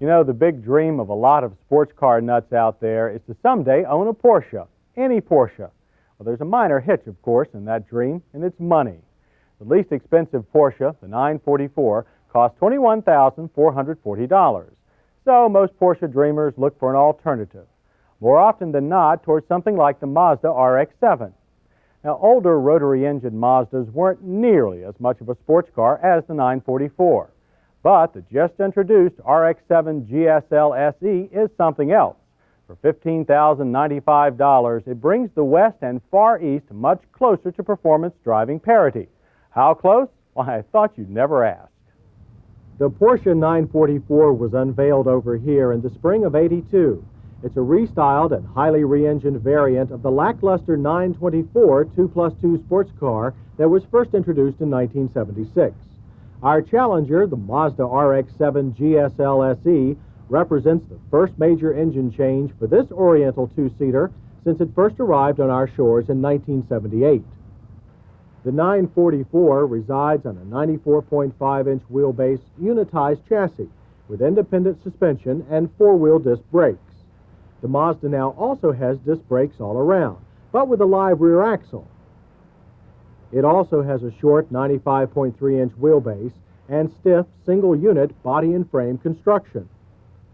You know, the big dream of a lot of sports car nuts out there is to someday own a Porsche, any Porsche. Well, there's a minor hitch, of course, in that dream, and it's money. The least expensive Porsche, the 944, costs $21,440. So most Porsche dreamers look for an alternative, more often than not towards something like the Mazda RX-7. Now, older rotary engine Mazdas weren't nearly as much of a sports car as the 944. But the just introduced RX-7 GSL SE is something else. For $15,095, it brings the West and Far East much closer to performance driving parity. How close? Why, I thought you'd never ask. The Porsche 944 was unveiled over here in the spring of '82. It's a restyled and highly re-engined variant of the lackluster 924 2+2 sports car that was first introduced in 1976. Our challenger, the Mazda RX-7 GSL SE, represents the first major engine change for this Oriental two-seater since it first arrived on our shores in 1978. The 944 resides on a 94.5-inch wheelbase unitized chassis with independent suspension and four-wheel disc brakes. The Mazda now also has disc brakes all around, but with a live rear axle. It also has a short 95.3-inch wheelbase and stiff single-unit body and frame construction.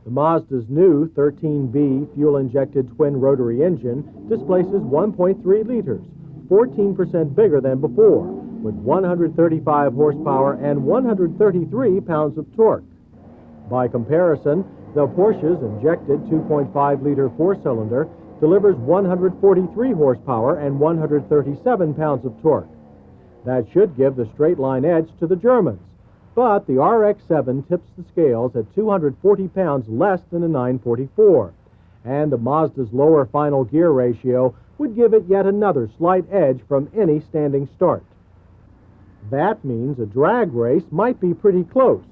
The Mazda's new 13B fuel-injected twin-rotary engine displaces 1.3 liters, 14% bigger than before, with 135 horsepower and 133 pounds of torque. By comparison, the Porsche's injected 2.5-liter four-cylinder delivers 143 horsepower and 137 pounds of torque. That should give the straight-line edge to the Germans, but the RX-7 tips the scales at 240 pounds less than the 944, and the Mazda's lower final gear ratio would give it yet another slight edge from any standing start. That means a drag race might be pretty close.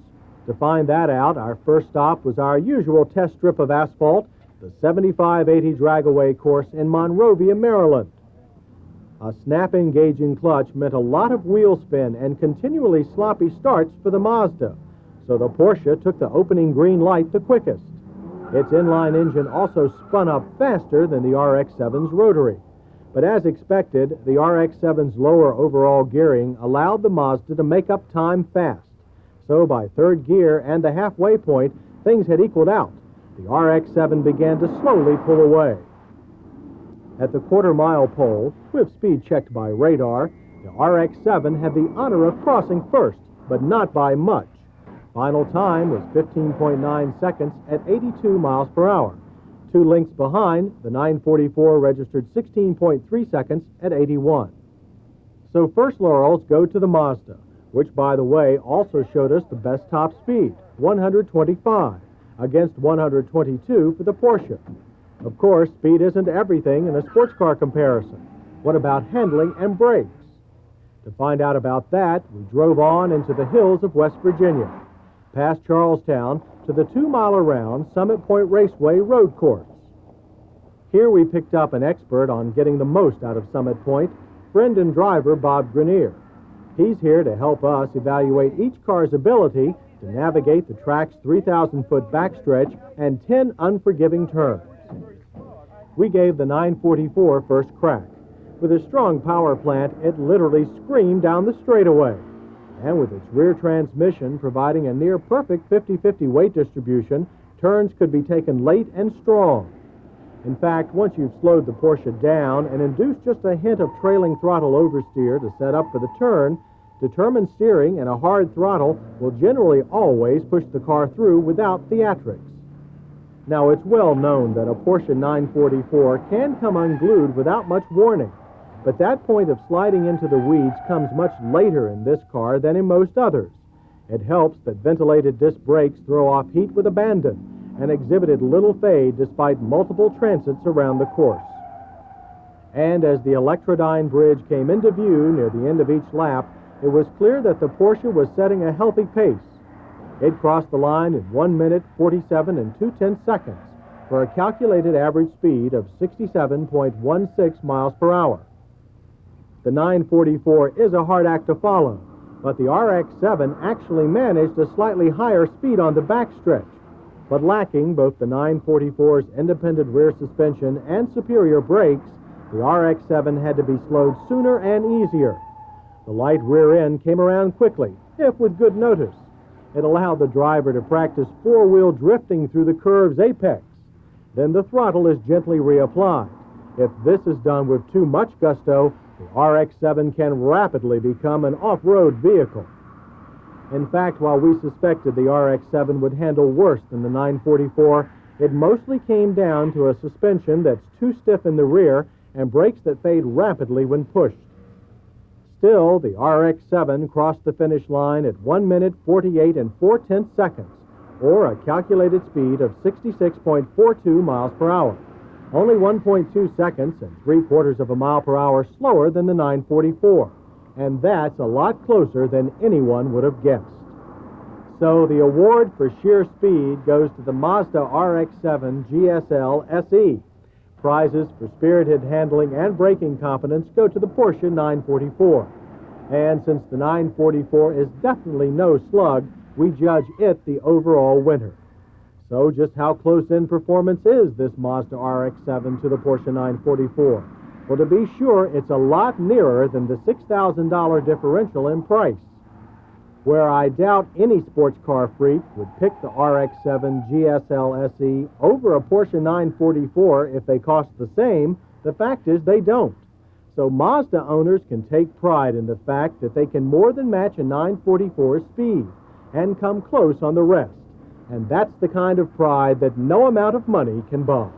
To find that out, our first stop was our usual test strip of asphalt, the 7580 Dragaway course in Monrovia, Maryland. A snap-engaging clutch meant a lot of wheel spin and continually sloppy starts for the Mazda, so the Porsche took the opening green light the quickest. Its inline engine also spun up faster than the RX-7's rotary. But as expected, the RX-7's lower overall gearing allowed the Mazda to make up time fast. So by third gear and the halfway point, things had equaled out. The RX-7 began to slowly pull away. At the quarter-mile pole, with speed checked by radar, the RX-7 had the honor of crossing first, but not by much. Final time was 15.9 seconds at 82 miles per hour. 2 lengths behind, the 944 registered 16.3 seconds at 81. So first laurels go to the Mazda, which, by the way, also showed us the best top speed, 125, against 122 for the Porsche. Of course, speed isn't everything in a sports car comparison. What about handling and brakes? To find out about that, we drove on into the hills of West Virginia, past Charlestown to the 2-mile-around Summit Point Raceway road course. Here we picked up an expert on getting the most out of Summit Point, friend and driver Bob Grenier. He's here to help us evaluate each car's ability to navigate the track's 3,000-foot backstretch and 10 unforgiving turns. We gave the 944 first crack. With a strong power plant, it literally screamed down the straightaway. And with its rear transmission providing a near-perfect 50-50 weight distribution, turns could be taken late and strong. In fact, once you've slowed the Porsche down and induced just a hint of trailing throttle oversteer to set up for the turn, determined steering and a hard throttle will generally always push the car through without theatrics. Now, it's well known that a Porsche 944 can come unglued without much warning, but that point of sliding into the weeds comes much later in this car than in most others. It helps that ventilated disc brakes throw off heat with abandon and exhibited little fade despite multiple transits around the course. And as the Electrodyne Bridge came into view near the end of each lap, it was clear that the Porsche was setting a healthy pace. It crossed the line in 1 minute, 47 and 2/10 seconds for a calculated average speed of 67.16 miles per hour. The 944 is a hard act to follow, but the RX-7 actually managed a slightly higher speed on the backstretch. But lacking both the 944's independent rear suspension and superior brakes, the RX-7 had to be slowed sooner and easier. The light rear end came around quickly, if with good notice. It allowed the driver to practice four-wheel drifting through the curve's apex. Then the throttle is gently reapplied. If this is done with too much gusto, the RX-7 can rapidly become an off-road vehicle. In fact, while we suspected the RX-7 would handle worse than the 944, it mostly came down to a suspension that's too stiff in the rear and brakes that fade rapidly when pushed. Still, the RX-7 crossed the finish line at 1 minute 48 and 4/10 seconds, or a calculated speed of 66.42 miles per hour. Only 1.2 seconds and 3/4 of a mile per hour slower than the 944. And that's a lot closer than anyone would have guessed. So the award for sheer speed goes to the Mazda RX-7 GSL SE. Prizes for spirited handling and braking competence go to the Porsche 944. And since the 944 is definitely no slug, we judge it the overall winner. So just how close in performance is this Mazda RX-7 to the Porsche 944? Well, to be sure, it's a lot nearer than the $6,000 differential in price. Where I doubt any sports car freak would pick the RX-7 GSL SE over a Porsche 944 if they cost the same, the fact is they don't. So Mazda owners can take pride in the fact that they can more than match a 944's speed and come close on the rest. And that's the kind of pride that no amount of money can buy.